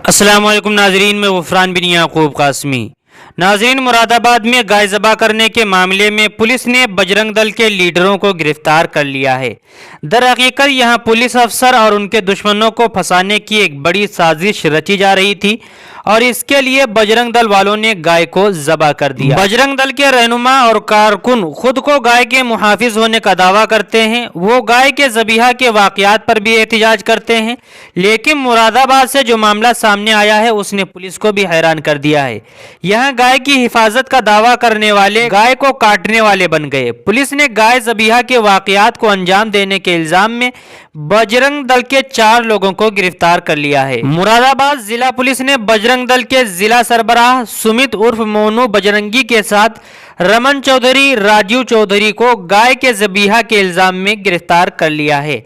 السلام علیکم ناظرین، میں غفران بن یعقوب قاسمی۔ ناظرین، مراد آباد میں گائے ذبح کرنے کے معاملے میں پولیس نے بجرنگ دل کے لیڈروں کو گرفتار کر لیا ہے۔ در حقیقت یہاں پولیس افسر اور ان کے دشمنوں کو پھنسانے کی ایک بڑی سازش رچی جا رہی تھی اور اس کے لیے بجرنگ دل والوں نے گائے کو ذبح کر دیا۔ بجرنگ دل کے رہنما اور کارکن خود کو گائے کے محافظ ہونے کا دعویٰ کرتے ہیں۔ وہ گائے کے ذبیحہ کے واقعات پر بھی احتجاج کرتے ہیں، لیکن مراد آباد سے جو معاملہ سامنے آیا ہے اس نے پولیس کو بھی حیران کر دیا ہے۔ یہاں گائے کی حفاظت کا دعویٰ کرنے والے گائے کو کاٹنے والے بن گئے۔ پولیس نے گائے ذبیحہ کے واقعات کو انجام دینے کے الزام میں بجرنگ دل کے 4 لوگوں کو گرفتار کر لیا ہے۔ مراد آباد ضلع پولیس نے بجرنگ دل کے ضلع سربراہ سمیت عرف مونو بجرنگی کے ساتھ رمن چودھری، راجیو چودھری کو گائے کے ذبیحہ کے الزام میں گرفتار کر لیا ہے۔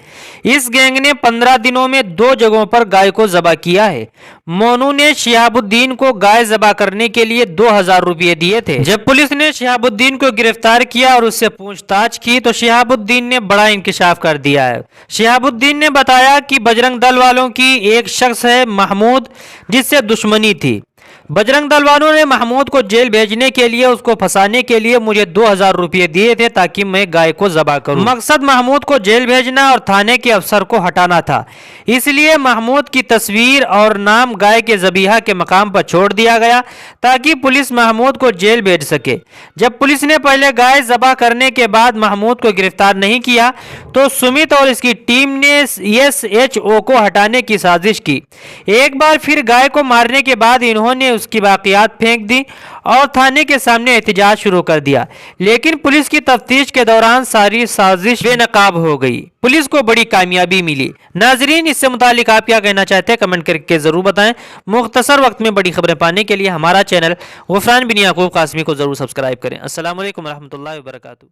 اس گینگ نے 15 دنوں میں 2 جگہوں پر گائے کو ذبح کیا ہے۔ مونو نے شہاب الدین کو گائے ذبح کرنے کے لیے 2000 روپے دیے تھے۔ جب پولیس نے شہاب الدین کو گرفتار کیا اور اس سے پوچھ تاچھ کی تو شہاب الدین نے بڑا انکشاف کر دیا ہے۔ شہاب الدین نے بتایا کہ بجرنگ دل والوں کی ایک شخص ہے محمود، جس سے دشمنی تھی۔ بجرنگ دل والوں نے محمود کو جیل بھیجنے کے لیے، اس کو پھنسانے کے لیے مجھے 2000 روپے دیے تھے تاکہ میں گائے کو ذبح کروں۔ مقصد محمود کو جیل بھیجنا اور تھانے کے افسر کو ہٹانا تھا، اس لیے محمود کی تصویر اور نام گائے کے ذبیحہ کے مقام پر چھوڑ دیا گیا تاکہ پولیس محمود کو جیل بھیج سکے۔ جب پولیس نے پہلے گائے ذبح کرنے کے بعد محمود کو گرفتار نہیں کیا تو سمیت اور اس کی ٹیم نے SHO کو ہٹانے کی سازش کی۔ ایک بار پھر گائے کو مارنے کے بعد انہوں نے اس کی باقیات پھینک دی اور تھانے کے سامنے احتجاج شروع کر دیا، لیکن پولیس کی تفتیش کے دوران ساری سازش بے نقاب ہو گئی۔ پولیس کو بڑی کامیابی ملی۔ ناظرین، اس سے متعلق آپ کیا کہنا چاہتے ہیں کمنٹ کر کے ضرور بتائیں۔ مختصر وقت میں بڑی خبریں پانے کے لیے ہمارا چینل غفران بن یعقوب قاسمی کو ضرور سبسکرائب کریں۔ السلام علیکم ورحمۃ اللہ وبرکاتہ۔